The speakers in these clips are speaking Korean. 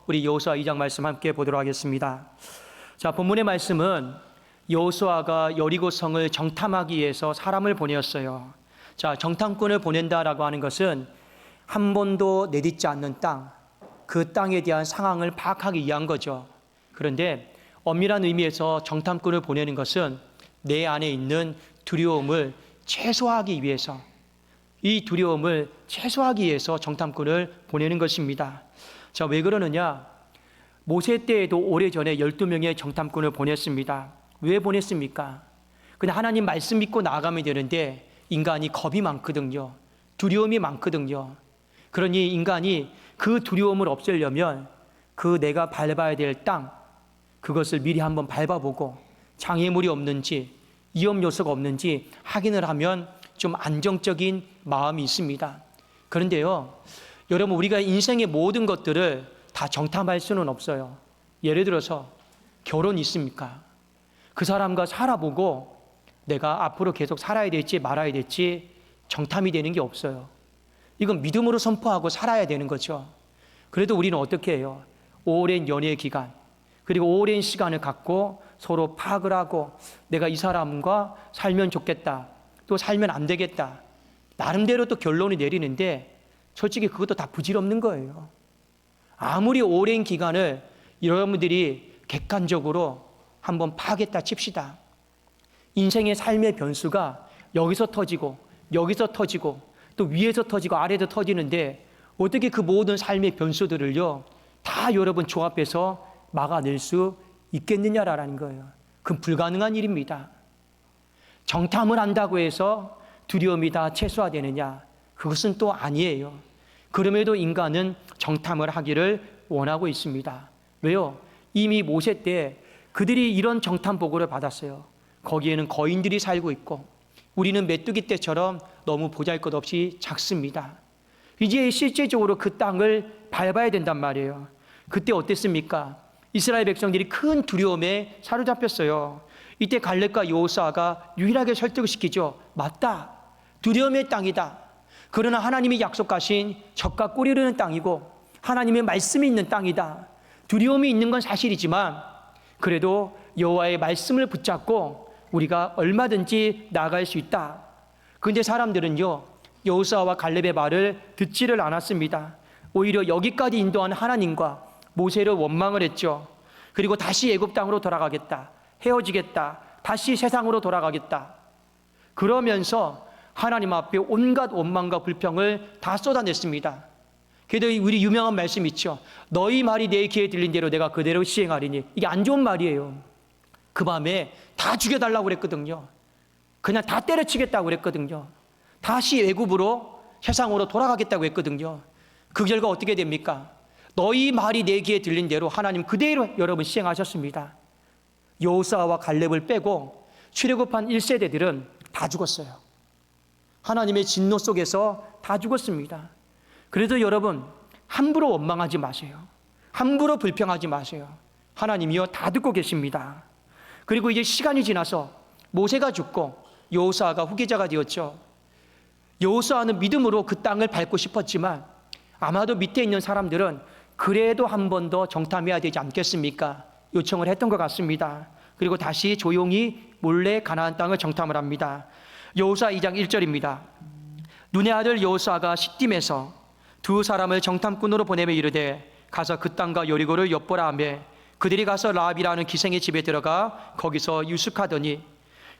우리 여호수아 2장 말씀 함께 보도록 하겠습니다. 자, 본문의 말씀은 여호수아가 여리고 성을 정탐하기 위해서 사람을 보내었어요. 자, 정탐꾼을 보낸다라고 하는 것은 한 번도 내딛지 않는 땅, 그 땅에 대한 상황을 파악하기 위한 거죠. 그런데 엄밀한 의미에서 정탐꾼을 보내는 것은 내 안에 있는 두려움을 최소화하기 위해서, 이 두려움을 최소화하기 위해서 정탐꾼을 보내는 것입니다. 자, 왜 그러느냐? 모세 때에도 오래전에 12명의 정탐꾼을 보냈습니다. 왜 보냈습니까? 그냥 하나님 말씀 믿고 나아가면 되는데 인간이 겁이 많거든요. 두려움이 많거든요. 그러니 인간이 그 두려움을 없애려면 그 내가 밟아야 될 땅, 그것을 미리 한번 밟아보고 장애물이 없는지, 위험 요소가 없는지 확인을 하면 좀 안정적인 마음이 있습니다. 그런데요, 여러분, 우리가 인생의 모든 것들을 다 정탐할 수는 없어요. 예를 들어서 결혼이 있습니까? 그 사람과 살아보고 내가 앞으로 계속 살아야 될지 말아야 될지 정탐이 되는 게 없어요. 이건 믿음으로 선포하고 살아야 되는 거죠. 그래도 우리는 어떻게 해요? 오랜 연애 기간, 그리고 오랜 시간을 갖고 서로 파악을 하고 내가 이 사람과 살면 좋겠다, 또 살면 안 되겠다, 나름대로 또 결론을 내리는데 솔직히 그것도 다 부질없는 거예요. 아무리 오랜 기간을 여러분들이 객관적으로 한번 파악했다 칩시다. 인생의 삶의 변수가 여기서 터지고 여기서 터지고 또 위에서 터지고 아래에서 터지는데 어떻게 그 모든 삶의 변수들을요 다 여러분 조합해서 막아낼 수 있겠느냐라는 거예요. 그건 불가능한 일입니다. 정탐을 한다고 해서 두려움이 다 최소화되느냐? 그것은 또 아니에요. 그럼에도 인간은 정탐을 하기를 원하고 있습니다. 왜요? 이미 모세 때 그들이 이런 정탐 보고를 받았어요. 거기에는 거인들이 살고 있고 우리는 메뚜기 떼처럼 너무 보잘것없이 작습니다. 이제 실제적으로 그 땅을 밟아야 된단 말이에요. 그때 어땠습니까? 이스라엘 백성들이 큰 두려움에 사로잡혔어요. 이때 갈렙과 여호수아가 유일하게 설득을 시키죠. 맞다. 두려움의 땅이다. 그러나 하나님이 약속하신 젖과 꿀이 흐르는 땅이고 하나님의 말씀이 있는 땅이다. 두려움이 있는 건 사실이지만 그래도 여호와의 말씀을 붙잡고 우리가 얼마든지 나아갈 수 있다. 그런데 사람들은요 여호수아와 갈렙의 말을 듣지를 않았습니다. 오히려 여기까지 인도한 하나님과 모세를 원망을 했죠. 그리고 다시 애굽 땅으로 돌아가겠다, 헤어지겠다, 다시 세상으로 돌아가겠다, 그러면서 하나님 앞에 온갖 원망과 불평을 다 쏟아냈습니다. 그래도 우리 유명한 말씀 있죠. 너희 말이 내 귀에 들린 대로 내가 그대로 시행하리니. 이게 안 좋은 말이에요. 그 밤에 다 죽여달라고 그랬거든요. 그냥 다 때려치겠다고 그랬거든요. 다시 애굽으로 세상으로 돌아가겠다고 했거든요. 그 결과 어떻게 됩니까? 너희 말이 내 귀에 들린 대로 하나님 그대로 여러분 시행하셨습니다. 여호수아와 갈렙을 빼고 출애굽한 1세대들은 다 죽었어요. 하나님의 진노 속에서 다 죽었습니다. 그래도 여러분 함부로 원망하지 마세요. 함부로 불평하지 마세요. 하나님이요 다 듣고 계십니다. 그리고 이제 시간이 지나서 모세가 죽고 여호수아가 후계자가 되었죠. 여호수아는 믿음으로 그 땅을 밟고 싶었지만 아마도 밑에 있는 사람들은 그래도 한 번 더 정탐해야 되지 않겠습니까? 요청을 했던 것 같습니다. 그리고 다시 조용히 몰래 가나안 땅을 정탐을 합니다. 여호수아 2장 1절입니다. 눈의 아들 여호수아가 시딤에서 두 사람을 정탐꾼으로 보내며 이르되 가서 그 땅과 여리고를 엿보라 하며 그들이 가서 라합이라는 기생의 집에 들어가 거기서 유숙하더니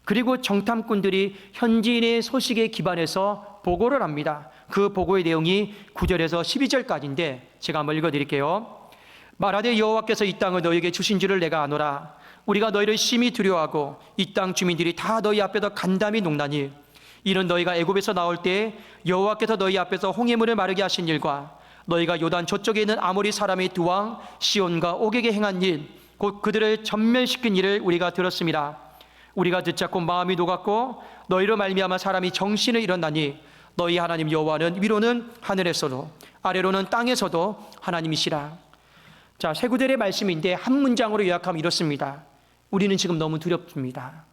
그리고 정탐꾼들이 현지인의 소식에 기반해서 보고를 합니다. 그 보고의 내용이 9절에서 12절까지인데 제가 한번 읽어드릴게요. 말하되 여호와께서 이 땅을 너희에게 주신 줄을 내가 아노라. 우리가 너희를 심히 두려워하고 이 땅 주민들이 다 너희 앞에서 간담이 녹나니 이는 너희가 애굽에서 나올 때 여호와께서 너희 앞에서 홍해물을 마르게 하신 일과 너희가 요단 저쪽에 있는 아모리 사람의 두 왕 시온과 옥에게 행한 일 곧 그들을 전멸시킨 일을 우리가 들었습니다. 우리가 듣자고 마음이 녹았고 너희로 말미암아 사람이 정신을 잃었나니 너희 하나님 여호와는 위로는 하늘에서도 아래로는 땅에서도 하나님이시라. 자, 세 구절의 말씀인데 한 문장으로 요약하면 이렇습니다. 우리는 지금 너무 두렵습니다.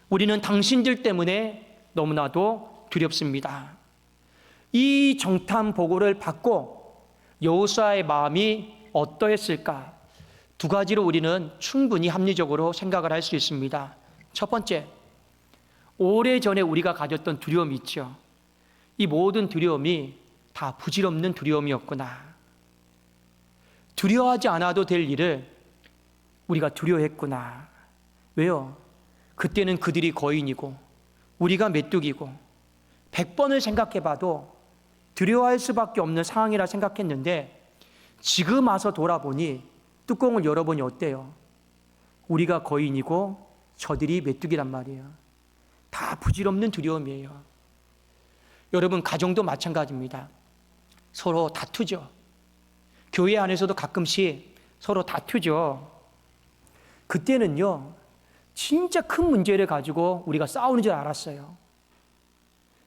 우리는 당신들 때문에 너무나도 두렵습니다. 이 정탐 보고를 받고 여호수아의 마음이 어떠했을까? 두 가지로 우리는 충분히 합리적으로 생각을 할 수 있습니다. 첫 번째, 오래전에 우리가 가졌던 두려움이 있죠. 이 모든 두려움이 다 부질없는 두려움이었구나. 두려워하지 않아도 될 일을 우리가 두려워했구나. 왜요? 그때는 그들이 거인이고 우리가 메뚜기고 100번을 생각해봐도 두려워할 수밖에 없는 상황이라 생각했는데 지금 와서 돌아보니 뚜껑을 열어보니 어때요? 우리가 거인이고 저들이 메뚜기란 말이에요. 다 부질없는 두려움이에요. 여러분, 가정도 마찬가지입니다. 서로 다투죠. 교회 안에서도 가끔씩 서로 다투죠. 그때는요, 진짜 큰 문제를 가지고 우리가 싸우는 줄 알았어요.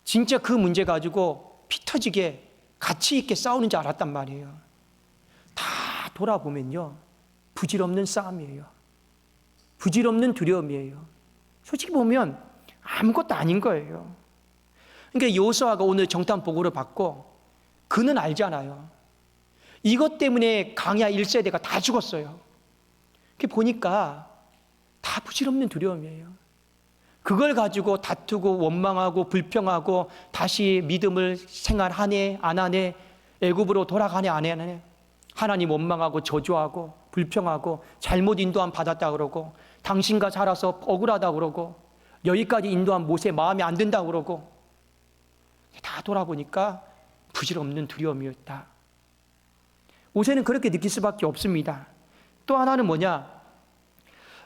진짜 그 문제 가지고 피 터지게 가치 있게 싸우는 줄 알았단 말이에요. 다 돌아보면요, 부질없는 싸움이에요. 부질없는 두려움이에요. 솔직히 보면 아무것도 아닌 거예요. 그러니까 여호수아가 오늘 정탐 보고를 받고 그는 알잖아요. 이것 때문에 강야 1세대가 다 죽었어요. 보니까 다 부질없는 두려움이에요. 그걸 가지고 다투고 원망하고 불평하고 다시 믿음을 생활하네 안 하네, 애굽으로 돌아가네 안 하네, 하나님 원망하고 저주하고 불평하고 잘못 인도함 받았다 그러고 당신과 살아서 억울하다 그러고 여기까지 인도한 모세 마음에 안 든다 그러고 다 돌아보니까 부질없는 두려움이었다. 모세는 그렇게 느낄 수밖에 없습니다. 또 하나는 뭐냐?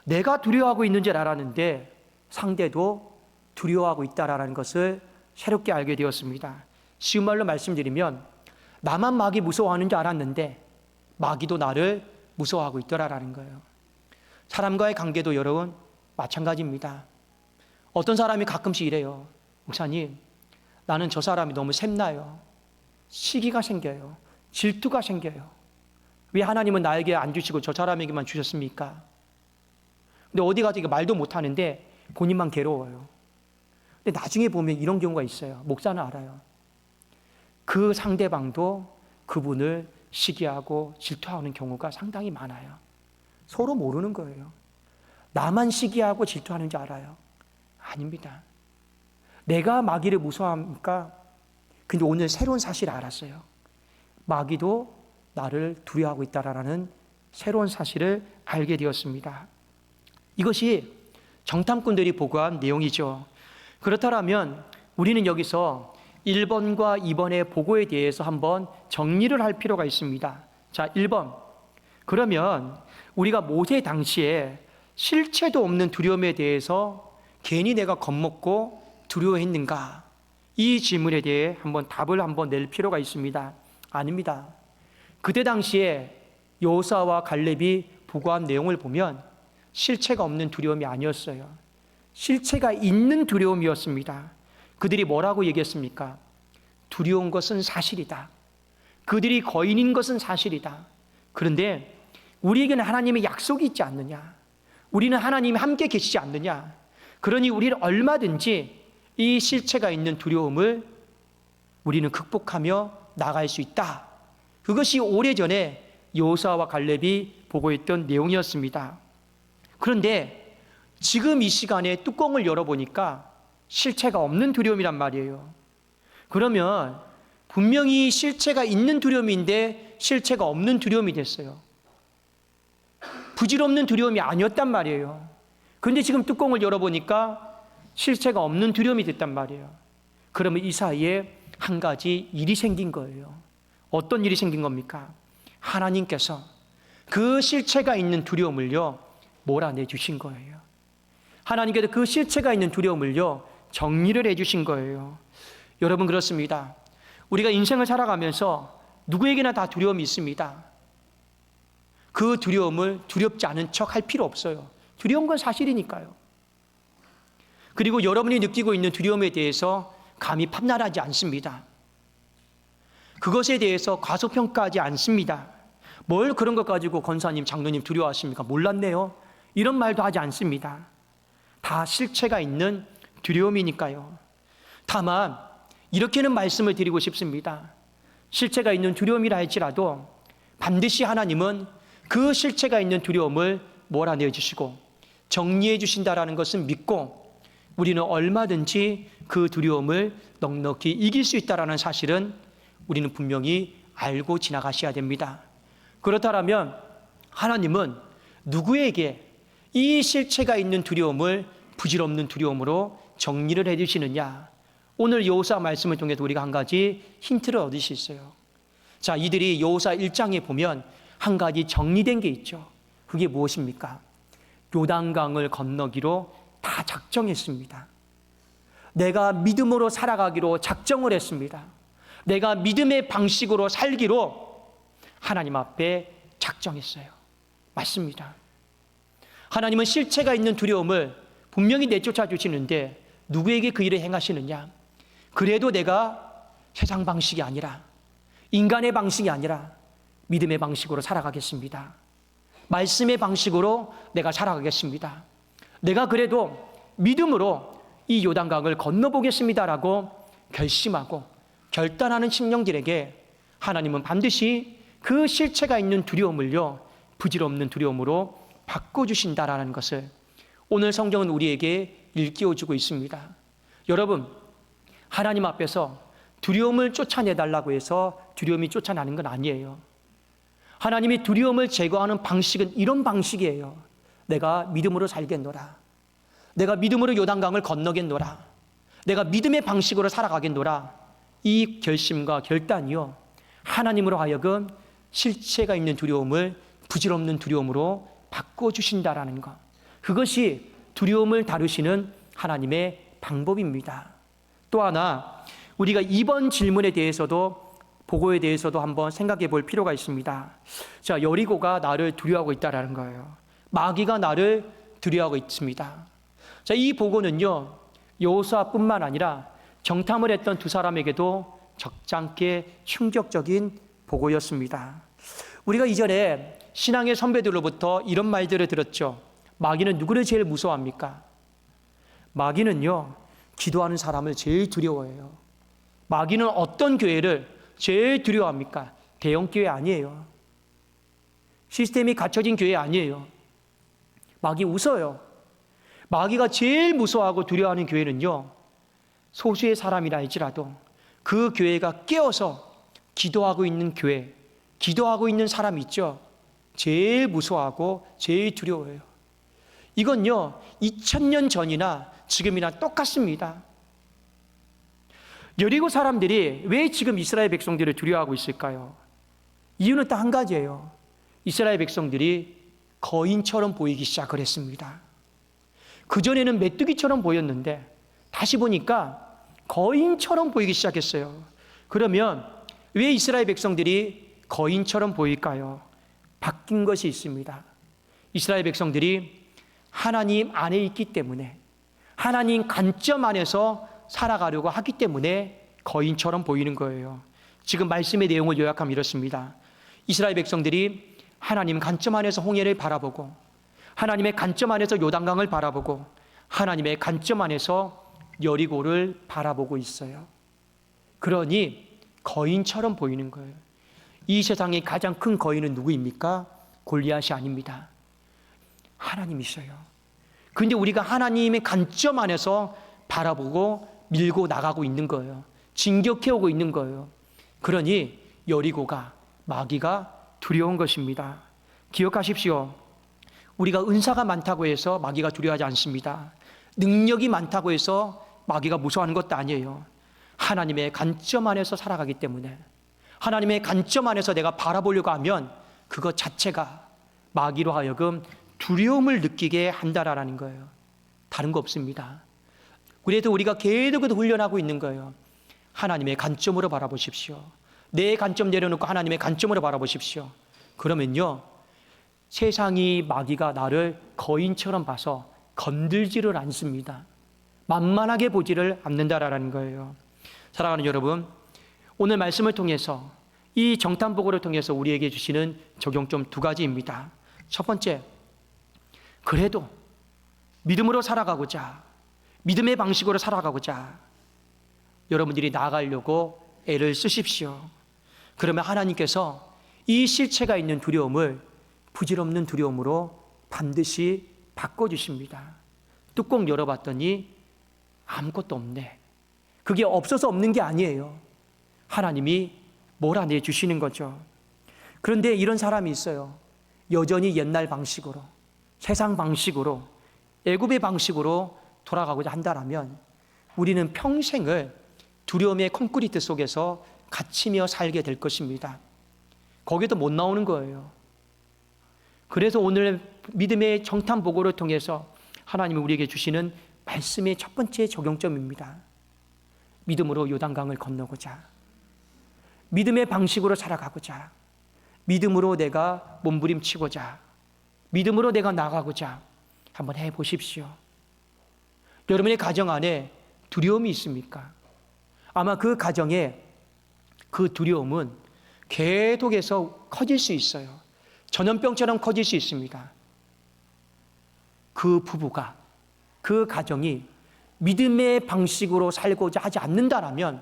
내가 두려워하고 있는 줄 알았는데 상대도 두려워하고 있다라는 것을 새롭게 알게 되었습니다. 쉬운 말로 말씀드리면 나만 마귀 무서워하는 줄 알았는데 마귀도 나를 무서워하고 있더라라는 거예요. 사람과의 관계도 여러분 마찬가지입니다. 어떤 사람이 가끔씩 이래요. 목사님, 나는 저 사람이 너무 샘나요. 시기가 생겨요. 질투가 생겨요. 왜 하나님은 나에게 안 주시고 저 사람에게만 주셨습니까? 근데 어디 가서 말도 못하는데 본인만 괴로워요. 근데 나중에 보면 이런 경우가 있어요. 목사는 알아요. 그 상대방도 그분을 시기하고 질투하는 경우가 상당히 많아요. 서로 모르는 거예요. 나만 시기하고 질투하는 줄 알아요. 아닙니다. 내가 마귀를 무서워합니까? 근데 오늘 새로운 사실을 알았어요. 마귀도 나를 두려워하고 있다라는 새로운 사실을 알게 되었습니다. 이것이 정탐꾼들이 보고한 내용이죠. 그렇다면 우리는 여기서 1번과 2번의 보고에 대해서 한번 정리를 할 필요가 있습니다. 자, 1번. 그러면 우리가 모세 당시에 실체도 없는 두려움에 대해서 괜히 내가 겁먹고 두려워했는가? 이 질문에 대해 한번 답을 한번 낼 필요가 있습니다. 아닙니다. 그때 당시에 여호수아와 갈렙이 보고한 내용을 보면 실체가 없는 두려움이 아니었어요. 실체가 있는 두려움이었습니다. 그들이 뭐라고 얘기했습니까? 두려운 것은 사실이다. 그들이 거인인 것은 사실이다. 그런데 우리에게는 하나님의 약속이 있지 않느냐? 우리는 하나님이 함께 계시지 않느냐? 그러니 우리는 얼마든지 이 실체가 있는 두려움을 우리는 극복하며 나갈 수 있다. 그것이 오래전에 여호수아와 갈렙이 보고했던 내용이었습니다. 그런데 지금 이 시간에 뚜껑을 열어보니까 실체가 없는 두려움이란 말이에요. 그러면 분명히 실체가 있는 두려움인데 실체가 없는 두려움이 됐어요. 부질없는 두려움이 아니었단 말이에요. 그런데 지금 뚜껑을 열어보니까 실체가 없는 두려움이 됐단 말이에요. 그러면 이 사이에 한 가지 일이 생긴 거예요. 어떤 일이 생긴 겁니까? 하나님께서 그 실체가 있는 두려움을요, 몰아내 주신 거예요. 하나님께서 그 실체가 있는 두려움을요, 정리를 해 주신 거예요. 여러분, 그렇습니다. 우리가 인생을 살아가면서 누구에게나 다 두려움이 있습니다. 그 두려움을 두렵지 않은 척 할 필요 없어요. 두려운 건 사실이니까요. 그리고 여러분이 느끼고 있는 두려움에 대해서 감히 판단하지 않습니다. 그것에 대해서 과소평가하지 않습니다. 뭘 그런 것 가지고 권사님, 장로님 두려워하십니까? 몰랐네요. 이런 말도 하지 않습니다. 다 실체가 있는 두려움이니까요. 다만 이렇게는 말씀을 드리고 싶습니다. 실체가 있는 두려움이라 할지라도 반드시 하나님은 그 실체가 있는 두려움을 몰아내 주시고 정리해 주신다라는 것을 믿고 우리는 얼마든지 그 두려움을 넉넉히 이길 수 있다라는 사실은 우리는 분명히 알고 지나가셔야 됩니다. 그렇다면 하나님은 누구에게 이 실체가 있는 두려움을 부질없는 두려움으로 정리를 해 주시느냐? 오늘 여호수아 말씀을 통해서 우리가 한 가지 힌트를 얻을 수 있어요. 자, 이들이 여호수아 1장에 보면 한 가지 정리된 게 있죠. 그게 무엇입니까? 요단강을 건너기로 다 작정했습니다. 내가 믿음으로 살아가기로 작정을 했습니다. 내가 믿음의 방식으로 살기로 하나님 앞에 작정했어요. 맞습니다. 하나님은 실체가 있는 두려움을 분명히 내쫓아 주시는데 누구에게 그 일을 행하시느냐? 그래도 내가 세상 방식이 아니라 인간의 방식이 아니라 믿음의 방식으로 살아가겠습니다. 말씀의 방식으로 내가 살아가겠습니다. 내가 그래도 믿음으로 이 요단강을 건너보겠습니다라고 결심하고 결단하는 심령들에게 하나님은 반드시 그 실체가 있는 두려움을요, 부질없는 두려움으로 바꿔주신다라는 것을 오늘 성경은 우리에게 일깨워주고 있습니다. 여러분, 하나님 앞에서 두려움을 쫓아내달라고 해서 두려움이 쫓아나는 건 아니에요. 하나님이 두려움을 제거하는 방식은 이런 방식이에요. 내가 믿음으로 살겠노라. 내가 믿음으로 요단강을 건너겠노라. 내가 믿음의 방식으로 살아가겠노라. 이 결심과 결단이요, 하나님으로 하여금 실체가 있는 두려움을 부질없는 두려움으로 바꿔주신다라는 것, 그것이 두려움을 다루시는 하나님의 방법입니다. 또 하나, 우리가 이번 질문에 대해서도, 보고에 대해서도 한번 생각해 볼 필요가 있습니다. 자, 여리고가 나를 두려워하고 있다라는 거예요. 마귀가 나를 두려워하고 있습니다. 자, 이 보고는요, 여호수아뿐만 아니라 정탐을 했던 두 사람에게도 적잖게 충격적인 보고였습니다. 우리가 이전에 신앙의 선배들로부터 이런 말들을 들었죠. 마귀는 누구를 제일 무서워합니까? 마귀는요, 기도하는 사람을 제일 두려워해요. 마귀는 어떤 교회를 제일 두려워합니까? 대형교회 아니에요. 시스템이 갖춰진 교회 아니에요. 마귀 웃어요. 마귀가 제일 무서워하고 두려워하는 교회는요, 소수의 사람이라 할지라도 그 교회가 깨어서 기도하고 있는 교회, 기도하고 있는 사람이 있죠. 제일 무서워하고 제일 두려워해요. 이건요, 2000년 전이나 지금이나 똑같습니다. 여리고 사람들이 왜 지금 이스라엘 백성들을 두려워하고 있을까요? 이유는 딱 한 가지예요. 이스라엘 백성들이 거인처럼 보이기 시작을 했습니다. 그전에는 메뚜기처럼 보였는데 다시 보니까 거인처럼 보이기 시작했어요. 그러면 왜 이스라엘 백성들이 거인처럼 보일까요? 바뀐 것이 있습니다. 이스라엘 백성들이 하나님 안에 있기 때문에, 하나님 관점 안에서 살아가려고 하기 때문에 거인처럼 보이는 거예요. 지금 말씀의 내용을 요약하면 이렇습니다. 이스라엘 백성들이 하나님 관점 안에서 홍해를 바라보고, 하나님의 관점 안에서 요단강을 바라보고, 하나님의 관점 안에서 여리고를 바라보고 있어요. 그러니 거인처럼 보이는 거예요. 이 세상의 가장 큰 거인은 누구입니까? 골리앗이 아닙니다. 하나님이셔요. 그런데 우리가 하나님의 관점 안에서 바라보고 밀고 나가고 있는 거예요. 진격해오고 있는 거예요. 그러니 여리고가, 마귀가 두려운 것입니다. 기억하십시오. 우리가 은사가 많다고 해서 마귀가 두려워하지 않습니다. 능력이 많다고 해서 마귀가 무서워하는 것도 아니에요. 하나님의 관점 안에서 살아가기 때문에, 하나님의 관점 안에서 내가 바라보려고 하면 그것 자체가 마귀로 하여금 두려움을 느끼게 한다라는 거예요. 다른 거 없습니다. 그래도 우리가 계속 훈련하고 있는 거예요. 하나님의 관점으로 바라보십시오. 내 관점 내려놓고 하나님의 관점으로 바라보십시오. 그러면요, 세상이, 마귀가 나를 거인처럼 봐서 건들지를 않습니다. 만만하게 보지를 않는다라는 거예요. 사랑하는 여러분, 오늘 말씀을 통해서, 이 정탐보고를 통해서 우리에게 주시는 적용점 두 가지입니다. 첫 번째, 그래도 믿음으로 살아가고자, 믿음의 방식으로 살아가고자 여러분들이 나아가려고 애를 쓰십시오. 그러면 하나님께서 이 실체가 있는 두려움을 부질없는 두려움으로 반드시 바꿔주십니다. 뚜껑 열어봤더니 아무것도 없네. 그게 없어서 없는 게 아니에요. 하나님이 몰아내주시는 거죠. 그런데 이런 사람이 있어요. 여전히 옛날 방식으로, 세상 방식으로, 애굽의 방식으로 돌아가고자 한다면 우리는 평생을 두려움의 콘크리트 속에서 갇히며 살게 될 것입니다. 거기도 못 나오는 거예요. 그래서 오늘 믿음의 정탐 보고를 통해서 하나님이 우리에게 주시는 말씀의 첫 번째 적용점입니다. 믿음으로 요단강을 건너고자, 믿음의 방식으로 살아가고자, 믿음으로 내가 몸부림치고자, 믿음으로 내가 나가고자 한번 해보십시오. 여러분의 가정 안에 두려움이 있습니까? 아마 그 가정에 그 두려움은 계속해서 커질 수 있어요. 전염병처럼 커질 수 있습니다. 그 부부가, 그 가정이 믿음의 방식으로 살고자 하지 않는다라면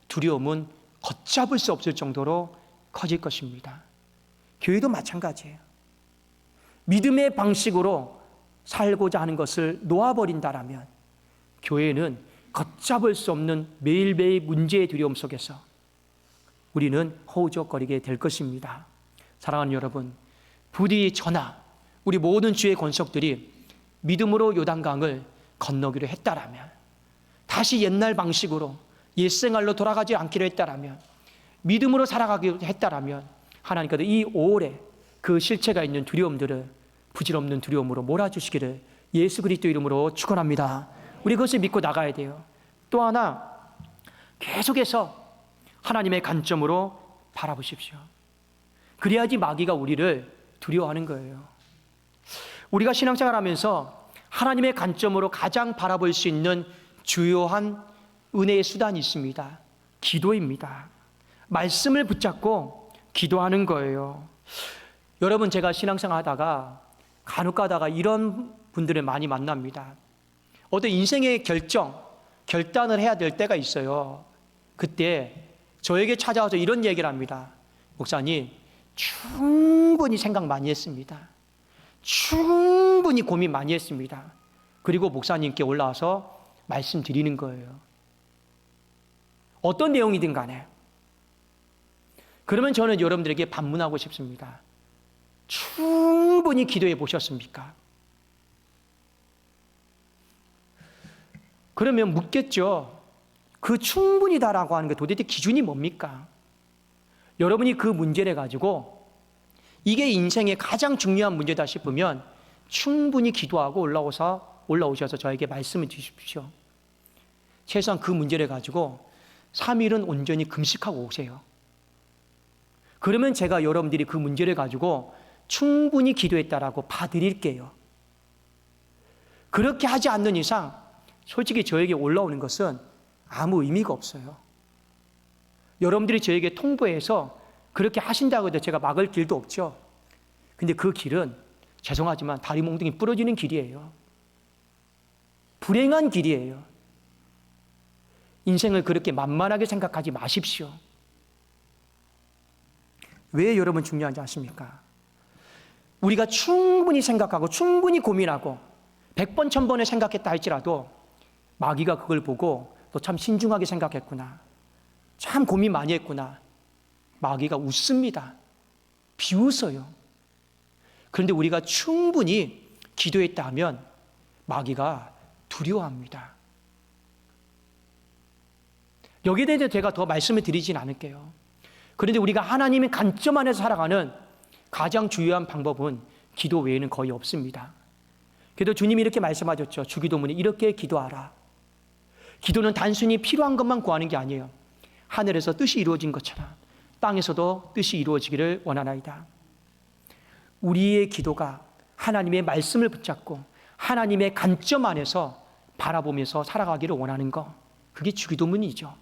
두려움은 걷잡을 수 없을 정도로 커질 것입니다. 교회도 마찬가지예요. 믿음의 방식으로 살고자 하는 것을 놓아버린다라면 교회는 걷잡을 수 없는 매일매일 문제의 두려움 속에서 우리는 허우적거리게 될 것입니다. 사랑하는 여러분, 부디 저나 우리 모든 주의 권속들이 믿음으로 요단강을 건너기로 했다라면, 다시 옛날 방식으로 옛생활로 돌아가지 않기로 했다라면, 믿음으로 살아가기로 했다라면 하나님께서 이 5월에 그 실체가 있는 두려움들을 부질없는 두려움으로 몰아주시기를 예수 그리스도 이름으로 축원합니다. 우리 그것을 믿고 나가야 돼요. 또 하나, 계속해서 하나님의 관점으로 바라보십시오. 그래야지 마귀가 우리를 두려워하는 거예요. 우리가 신앙생활 하면서 하나님의 관점으로 가장 바라볼 수 있는 주요한 은혜의 수단이 있습니다. 기도입니다. 말씀을 붙잡고 기도하는 거예요. 여러분, 제가 신앙생활 하다가 간혹 가다가 이런 분들을 많이 만납니다. 어떤 인생의 결단을 해야 될 때가 있어요. 그때 저에게 찾아와서 이런 얘기를 합니다. 목사님, 충분히 생각 많이 했습니다. 충분히 고민 많이 했습니다. 그리고 목사님께 올라와서 말씀드리는 거예요. 어떤 내용이든 간에. 그러면 저는 여러분들에게 반문하고 싶습니다. 충분히 기도해 보셨습니까? 그러면 묻겠죠. 그 충분히다라고 하는 게 도대체 기준이 뭡니까? 여러분이 그 문제를 가지고 이게 인생의 가장 중요한 문제다 싶으면 충분히 기도하고 올라오셔서 저에게 말씀을 주십시오. 최소한 그 문제를 가지고 3일은 온전히 금식하고 오세요. 그러면 제가 여러분들이 그 문제를 가지고 충분히 기도했다라고 봐드릴게요. 그렇게 하지 않는 이상 솔직히 저에게 올라오는 것은 아무 의미가 없어요. 여러분들이 저에게 통보해서 그렇게 하신다고 해도 제가 막을 길도 없죠. 근데 그 길은 죄송하지만 다리 몽둥이 부러지는 길이에요. 불행한 길이에요. 인생을 그렇게 만만하게 생각하지 마십시오. 왜 여러분 중요한지 아십니까? 우리가 충분히 생각하고 충분히 고민하고 100번 1000번을 생각했다 할지라도 마귀가 그걸 보고 너 참 신중하게 생각했구나, 참 고민 많이 했구나, 마귀가 웃습니다. 비웃어요. 그런데 우리가 충분히 기도했다 하면 마귀가 두려워합니다. 여기에 대해서 제가 더 말씀을 드리진 않을게요. 그런데 우리가 하나님의 관점 안에서 살아가는 가장 중요한 방법은 기도 외에는 거의 없습니다. 그래도 주님이 이렇게 말씀하셨죠. 주기도문에 이렇게 기도하라. 기도는 단순히 필요한 것만 구하는 게 아니에요. 하늘에서 뜻이 이루어진 것처럼 땅에서도 뜻이 이루어지기를 원하나이다. 우리의 기도가 하나님의 말씀을 붙잡고 하나님의 관점 안에서 바라보면서 살아가기를 원하는 것, 그게 주기도문이죠.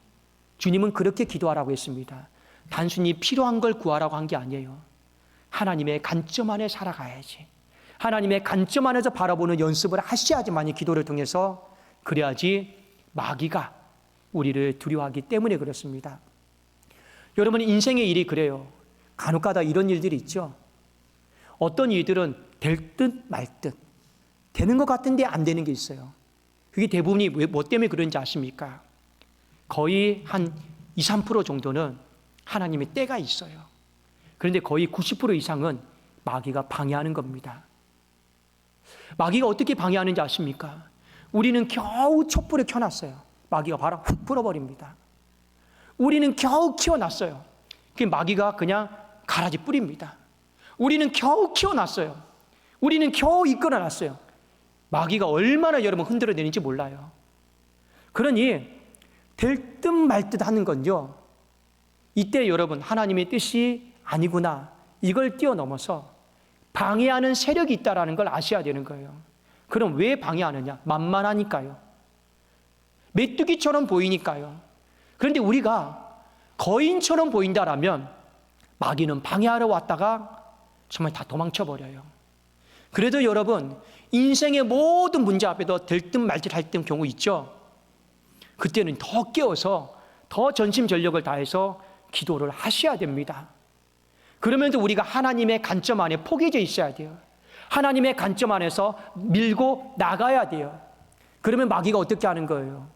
주님은 그렇게 기도하라고 했습니다. 단순히 필요한 걸 구하라고 한 게 아니에요. 하나님의 관점 안에 살아가야지. 하나님의 관점 안에서 바라보는 연습을 하셔야지만 기도를 통해서, 그래야지 마귀가 우리를 두려워하기 때문에 그렇습니다. 여러분, 인생의 일이 그래요. 간혹가다 이런 일들이 있죠. 어떤 일들은 될 듯 말 듯, 되는 것 같은데 안 되는 게 있어요. 그게 대부분이 뭐 때문에 그런지 아십니까? 거의 한 2, 3% 정도는 하나님의 때가 있어요. 그런데 거의 90% 이상은 마귀가 방해하는 겁니다. 마귀가 어떻게 방해하는지 아십니까? 우리는 겨우 촛불을 켜놨어요. 마귀가 바로 훅 불어버립니다. 우리는 겨우 키워놨어요. 그 마귀가 그냥 가라지 뿌립니다. 우리는 겨우 키워놨어요. 우리는 겨우 이끌어놨어요. 마귀가 얼마나 여러분 흔들어내는지 몰라요. 그러니 될 듯 말 듯 하는 건요, 이때 여러분 하나님의 뜻이 아니구나, 이걸 뛰어넘어서 방해하는 세력이 있다는 걸 아셔야 되는 거예요. 그럼 왜 방해하느냐? 만만하니까요. 메뚜기처럼 보이니까요. 그런데 우리가 거인처럼 보인다라면 마귀는 방해하러 왔다가 정말 다 도망쳐버려요. 그래도 여러분, 인생의 모든 문제 앞에도 될 듯 말 듯 할 때 경우 있죠. 그때는 더 깨워서 더 전심전력을 다해서 기도를 하셔야 됩니다. 그러면서 우리가 하나님의 관점 안에 포개져 있어야 돼요. 하나님의 관점 안에서 밀고 나가야 돼요. 그러면 마귀가 어떻게 하는 거예요?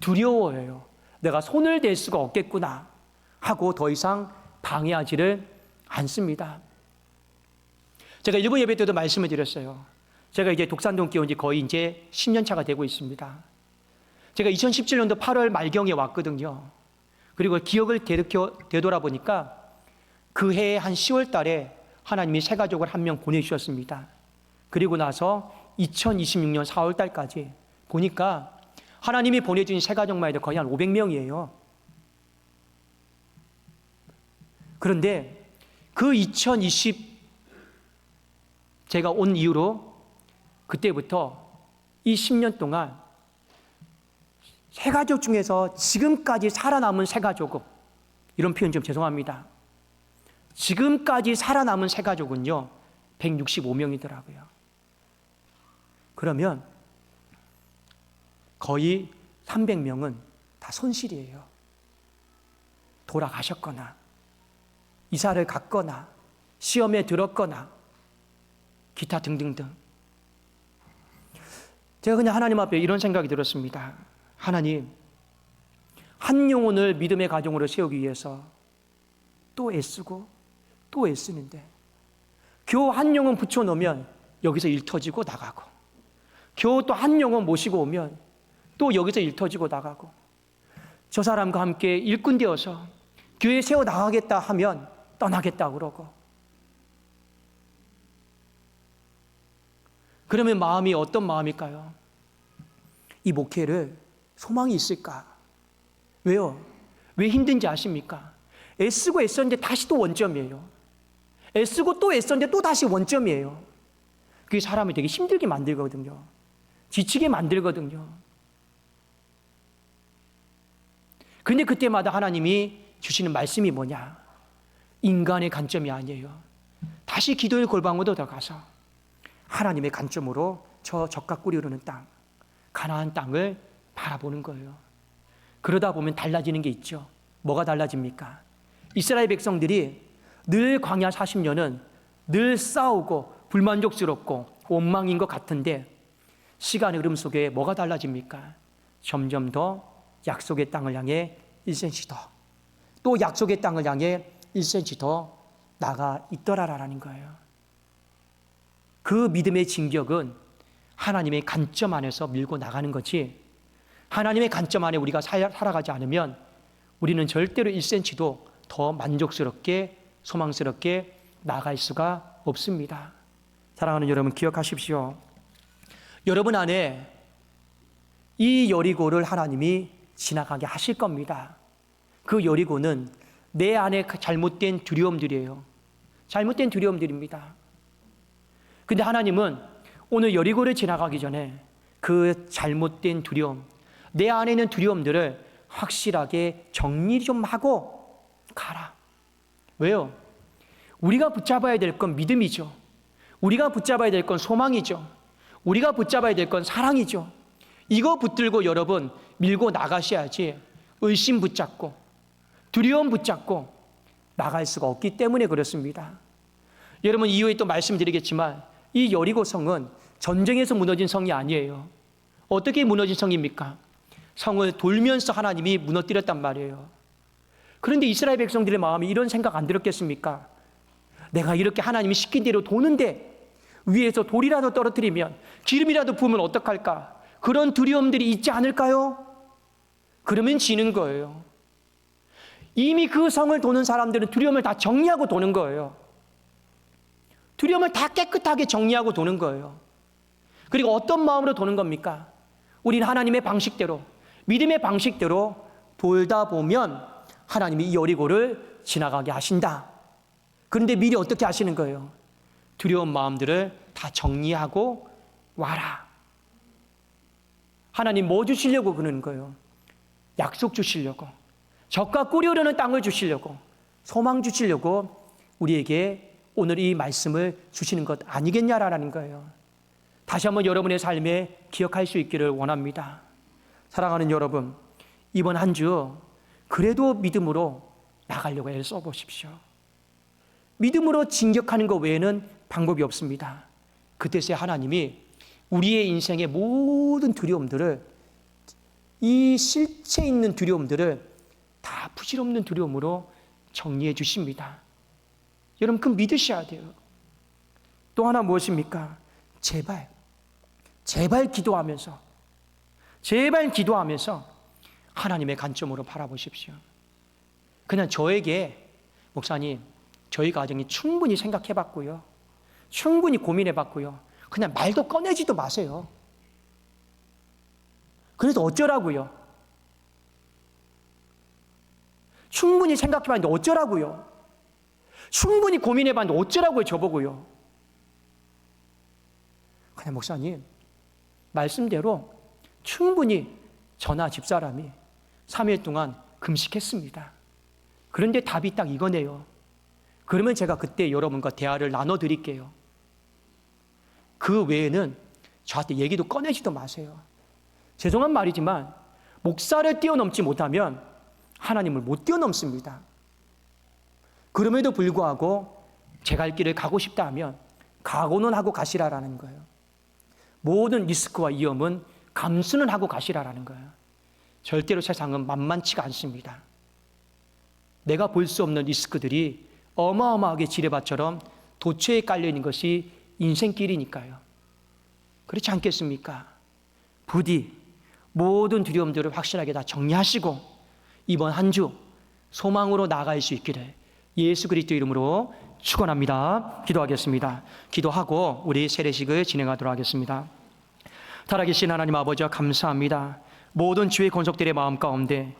두려워해요. 내가 손을 댈 수가 없겠구나 하고 더 이상 방해하지를 않습니다. 제가 일부 예배 때도 말씀을 드렸어요. 제가 이제 독산동교회 온 지 거의 이제 10년 차가 되고 있습니다. 제가 2017년도 8월 말경에 왔거든요. 그리고 기억을 되돌아보니까 그 해에 한 10월 달에 하나님이 새 가족을 한 명 보내주셨습니다. 그리고 나서 2026년 4월 달까지 보니까 하나님이 보내준 새 가족만 해도 거의 한 500명이에요. 그런데 그 제가 온 이후로 그때부터 이 10년 동안 새 가족 중에서 지금까지 살아남은 새 가족은, 이런 표현 좀 죄송합니다. 지금까지 살아남은 새 가족은요, 165명이더라고요. 그러면 거의 300명은 다 손실이에요. 돌아가셨거나, 이사를 갔거나, 시험에 들었거나, 기타 등등등. 제가 그냥 하나님 앞에 이런 생각이 들었습니다. 하나님, 한 영혼을 믿음의 가정으로 세우기 위해서 또 애쓰고 또 애쓰는데, 겨우 한 영혼 붙여놓으면 여기서 일 터지고 나가고, 겨우 또 한 영혼 모시고 오면 또 여기서 일 터지고 나가고, 저 사람과 함께 일꾼 되어서 교회 세워 나가겠다 하면 떠나겠다 그러고, 그러면 마음이 어떤 마음일까요? 이 목회를 소망이 있을까? 왜요? 왜 힘든지 아십니까? 애쓰고 애썼는데 다시 또 원점이에요. 애쓰고 또 애썼는데 또 다시 원점이에요. 그게 사람을 되게 힘들게 만들거든요. 지치게 만들거든요. 근데 그때마다 하나님이 주시는 말씀이 뭐냐? 인간의 관점이 아니에요. 다시 기도의 골방으로 들어가서 하나님의 관점으로 저 적과 꿀이 흐르는 땅, 가나안 땅을 바라보는 거예요. 그러다 보면 달라지는 게 있죠. 뭐가 달라집니까? 이스라엘 백성들이 늘 광야 40년은 늘 싸우고 불만족스럽고 원망인 것 같은데, 시간의 흐름 속에 뭐가 달라집니까? 점점 더 약속의 땅을 향해 1cm 더, 또 약속의 땅을 향해 1cm 더 나가 있더라라는 거예요. 그 믿음의 진격은 하나님의 관점 안에서 밀고 나가는 거지, 하나님의 관점 안에 우리가 살아가지 않으면 우리는 절대로 1cm도 더 만족스럽게 소망스럽게 나갈 수가 없습니다. 사랑하는 여러분, 기억하십시오. 여러분 안에 이 여리고를 하나님이 지나가게 하실 겁니다. 그 여리고는 내 안에 잘못된 두려움들이에요. 잘못된 두려움들입니다. 근데 하나님은 오늘 여리고를 지나가기 전에 그 잘못된 두려움, 내 안에 있는 두려움들을 확실하게 정리 좀 하고 가라. 왜요? 우리가 붙잡아야 될 건 믿음이죠. 우리가 붙잡아야 될 건 소망이죠. 우리가 붙잡아야 될 건 사랑이죠. 이거 붙들고 여러분 밀고 나가셔야지, 의심 붙잡고 두려움 붙잡고 나갈 수가 없기 때문에 그렇습니다. 여러분, 이후에 또 말씀드리겠지만 이 여리고 성은 전쟁에서 무너진 성이 아니에요. 어떻게 무너진 성입니까? 성을 돌면서 하나님이 무너뜨렸단 말이에요. 그런데 이스라엘 백성들의 마음이 이런 생각 안 들었겠습니까? 내가 이렇게 하나님이 시킨 대로 도는데 위에서 돌이라도 떨어뜨리면, 기름이라도 부으면 어떡할까? 그런 두려움들이 있지 않을까요? 그러면 지는 거예요. 이미 그 성을 도는 사람들은 두려움을 다 정리하고 도는 거예요. 두려움을 다 깨끗하게 정리하고 도는 거예요. 그리고 어떤 마음으로 도는 겁니까? 우리는 하나님의 방식대로, 믿음의 방식대로 돌다 보면 하나님이 이 여리고를 지나가게 하신다. 그런데 미리 어떻게 하시는 거예요? 두려운 마음들을 다 정리하고 와라. 하나님 뭐 주시려고 그러는 거예요? 약속 주시려고, 젖과 꿀이 흐르는 땅을 주시려고, 소망 주시려고 우리에게 오늘 이 말씀을 주시는 것 아니겠냐라는 거예요. 다시 한번 여러분의 삶에 기억할 수 있기를 원합니다. 사랑하는 여러분, 이번 한 주 그래도 믿음으로 나가려고 애를 써보십시오. 믿음으로 진격하는 것 외에는 방법이 없습니다. 그때서야 하나님이 우리의 인생의 모든 두려움들을, 이 실체 있는 두려움들을 다 부질없는 두려움으로 정리해 주십니다. 여러분, 그 믿으셔야 돼요. 또 하나 무엇입니까? 제발 기도하면서 하나님의 관점으로 바라보십시오. 그냥 저에게, 목사님, 저희 가정이 충분히 생각해 봤고요, 충분히 고민해 봤고요, 그냥 말도 꺼내지도 마세요. 그래서 어쩌라고요? 충분히 생각해 봤는데 어쩌라고요? 충분히 고민해 봤는데 어쩌라고요, 저보고요? 그냥 목사님, 말씀대로 충분히 저나 집사람이 3일 동안 금식했습니다. 그런데 답이 딱 이거네요. 그러면 제가 그때 여러분과 대화를 나눠드릴게요. 그 외에는 저한테 얘기도 꺼내지도 마세요. 죄송한 말이지만 목사를 뛰어넘지 못하면 하나님을 못 뛰어넘습니다. 그럼에도 불구하고 제 갈 길을 가고 싶다 하면 각오는 하고 가시라라는 거예요. 모든 리스크와 위험은 감수는 하고 가시라라는 거예요. 절대로 세상은 만만치가 않습니다. 내가 볼 수 없는 리스크들이 어마어마하게 지뢰밭처럼 도처에 깔려있는 것이 인생길이니까요. 그렇지 않겠습니까? 부디 모든 두려움들을 확실하게 다 정리하시고 이번 한 주 소망으로 나아갈 수 있기를 예수 그리스도 이름으로 축원합니다. 기도하겠습니다. 기도하고 우리 세례식을 진행하도록 하겠습니다. 살아계신 하나님 아버지와 감사합니다. 모든 주의 권속들의 마음 가운데